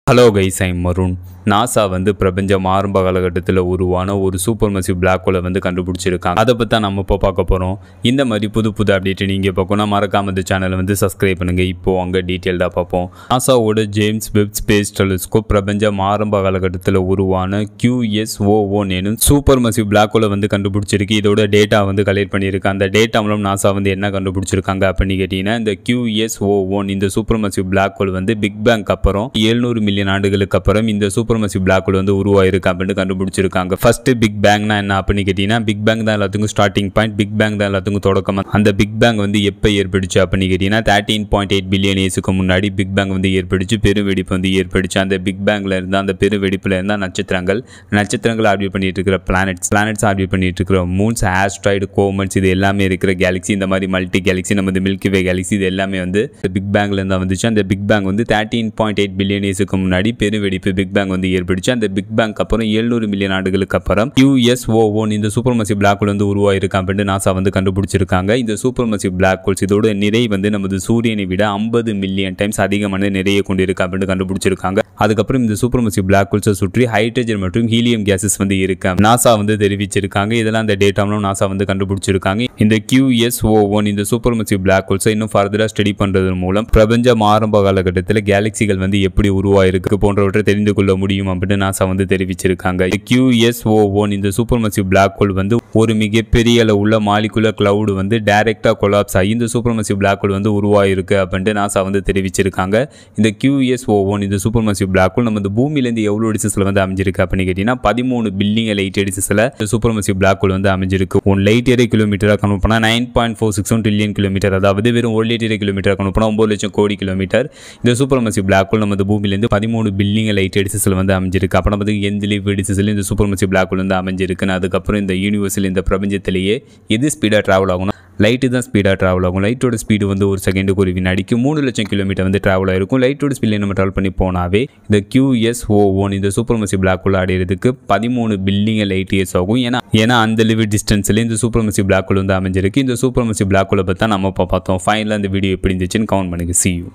Hello guys, I'm Marun. NASA வந்து பிரபஞ்சம் ஆரம்ப காலகட்டத்தில் உருவான ஒரு சூப்பர் மசிவ் பிளாக் ஹோலை வந்து கண்டுபிடிச்சிருக்காங்க. அதை பற்றி நம்ம இப்போ பார்க்க போகிறோம். இந்த மாதிரி புது அப்டேட் நீங்கள் பார்க்கணும், மறக்காம இந்த சேனலை வந்து சப்ஸ்கிரைப் பண்ணுங்கள். இப்போ அங்கே டீட்டெயில்டாக பார்ப்போம். நாசாவோட ஜேம்ஸ் வெப் ஸ்பேஸ் டெலிஸ்கோப் பிரபஞ்சம் ஆரம்ப காலகட்டத்தில் உருவான QS-01 எனும் சூப்பர் மசிவ் பிளாக் ஹோலை வந்து கண்டுபிடிச்சிருக்கு. இதோட டேட்டா வந்து கலெக்ட் பண்ணியிருக்கு. அந்த டேட்டா மூலம் நாசா வந்து என்ன கண்டுபிடிச்சிருக்காங்க அப்படின்னு கேட்டிங்கன்னா, இந்த QS-01 இந்த சூப்பர் மசிவ் பிளாக் ஹோல் வந்து பிக் பேங்க் அப்புறம் 700 மில்லியன் ஆண்டுகளுக்கு அப்புறம் இந்த சூப்பர் மசிவ் பிளாக் ஹோல் வந்து உருவாயிருக்கு அப்படின்னு கண்டுபிடிச்சிருக்காங்க. ஃபர்ஸ்ட் பிக் பேங்னா என்ன அப்படின்னு கேட்டீங்கன்னா, பிக் பேங் தான் எல்லாத்துக்கும் ஸ்டார்டிங் பாயிண்ட், பிக் பேங் தான் எல்லாத்துக்கும் தொடக்கம். அந்த பிக் பேங் வந்து எப்போ ஏற்படுச்சு அப்படின்னு கேட்டீங்கன்னா 13.8 பில்லியன் இயர்ஸுக்கு முன்னாடி பிக் பேங் வந்து ஏற்படுச்சு. பெருவெடிப்பு வந்து ஏற்படுச்சு. அந்த பிக் பேங்க்ல இருந்தால் அந்த பெருவெடிப்புல இருந்தால் நட்சத்திரங்கள் ஆர்பிட் பண்ணிட்டு இருக்கிற பிளானட்ஸ் ஆர்பிட் பண்ணிட்டு இருக்கிற மூன்ஸ், ஆஸ்ட்ராய்டு, கோமெட்ஸ், இது எல்லாமே இருக்கிற கேலக்ஸி, இந்த மாதிரி மல்டி கேலக்ஸி, நம்ம மில்கி வே கேலக்ஸி, இது எல்லாமே வந்து பிக் பேங்க்ல இருந்தால் வந்துச்சு. அந்த பிக் பேங் வந்து 13.8 பில்லியன் இயர்ஸுக்கு முன்னாடி பெருவெடிப்பு பிக் பேங் வந்து ஏற்படுச்சு. அந்த பிக் பேங்க் அப்புறம் 700 மில்லியன் ஆண்டுகளுக்கு அப்புறம் QS-01 இந்த சூப்பர் மசிவ் பிளாக் ஹோல் வந்து உருவாயிருக்கு அப்படின்னு நாசா வந்து கண்டுபிடிச்சிருக்காங்க. இந்த சூப்பர் மசிவ் பிளாக் ஹோல்ஸ் இதோட நிறை வந்து நமது சூரியனை விட 50 மில்லியன் டைம்ஸ் அதிகமான நிறைய கொண்டிருக்கு அப்படின்னு கண்டுபிடிச்சிருக்காங்க. அதுக்கப்புறம் இந்த சூப்பர் மசிவ் பிளாக் ஹோல்ஸை சுற்றி ஹைட்ரஜன் மற்றும் ஹீலியம் கேசஸ் வந்து இருக்கு நாசா வந்து தெரிவிச்சிருக்காங்க. இதெல்லாம் அந்த டேட்டாவும் நாசா வந்து கண்டுபிடிச்சிருக்காங்க. இந்த QS-01 இந்த சூப்பர் மசிவ் பிளாக் ஹோல்ஸை இன்னும் ஃபர்தரா ஸ்டடி பண்றது மூலம் பிரபஞ்சம் ஆரம்ப காலகட்டத்தில் கேலக்சிகள் வந்து எப்படி உருவாயிருக்கு போன்றவற்றை தெரிந்து கொள்ள முடியும் அப்படின்னு நாசா வந்து தெரிவிச்சிருக்காங்க. QS-01 இந்த சூப்பர் மசிவ் பிளாக் ஹோல் வந்து ஒரு மிகப்பெரிய அளவுள்ள மாலிகுலர் கிளவுட் வந்து டைரக்டா கொலாப்ஸ் ஆகி இந்த சூப்பர் மசிவ் பிளாக் ஹோல் வந்து உருவாயிருக்கு அப்படின்னு நாசா வந்து தெரிவிச்சிருக்காங்க. இந்த QS-01 இந்த சூப்பர் மசிவ் பிளாக் ஹோல் நம்ம பூமியிலேருந்து எவ்வளோ டிஸ்டன்ஸ்ல வந்து அமைஞ்சிருக்கு அப்படின்னு கேட்டீங்கன்னா 13 பில்லியன் லைட் டிஸ்டன்ஸ்ல இந்த சூப்பர் மசிவ் பிளாக் ஹோல் வந்து அமைஞ்சிருக்கு. 1 லைட் இயர் கிலோமீட்டரா கன்வெர்ட் பண்ணா 9.461 ட்ரில்லியன் கிலோமீட்டர், அதாவது வெறும் 1 லைட் இயர் கிலோமீட்டரா கன்வெர்ட் பண்ணா 9 லட்சம் கோடி கிலோமீட்டர். இந்த சூப்பர் மசிவ் பிளாக் ஹோல் நம்ம பூமியிலேருந்து 13 பில்லியன் லைட் டிஸ்டன்ஸ்ல வந்து அமைஞ்சிருக்கு. அப்ப நம்ம எந்த டிஸ்டன்ஸ்ல இந்த சூப்பர் மசிவ் பிளாக் ஹோல் வந்து அமைஞ்சிருக்குன்னு, அதுக்கப்புறம் இந்த யூனிவர்ஸில் இந்த பிரபஞ்சத்திலேயே எது ஸ்பீடா டிராவல் ஆகும், லைட்டு தான் ஸ்பீடாக ட்ராவல் ஆகும். லைட்டோட ஸ்பீடு வந்து ஒரு செகண்டுக்கு ஒரு வினாடிக்கு 3 லட்சம் கிலோமீட்டர் வந்து ட்ராவல் ஆகிருக்கும். லைட்டோட ஸ்பீடில் நம்ம ட்ராவல் பண்ணி போனாவே இந்த QS-01 இந்த சூப்பர் மசிவ் பிளாக் ஹோல் அடையிறதுக்கு 13 பில்லியன் லைட் இயர்ஸ் ஆகும். ஏன்னா அந்த லிமிட் டிஸ்டன்ஸ்ல இந்த சூப்பர் மசிவ் பிளாக் ஹோல் வந்து அமைஞ்சிருக்கு. இந்த சூப்பர் மசிவ் பிளாக் ஹோலை பற்றி நம்ம இப்போ பார்த்தோம். ஃபைனலாக இந்த வீடியோ எப்படி இருந்துச்சுன்னு கமெண்ட் பண்ணுங்க. See you.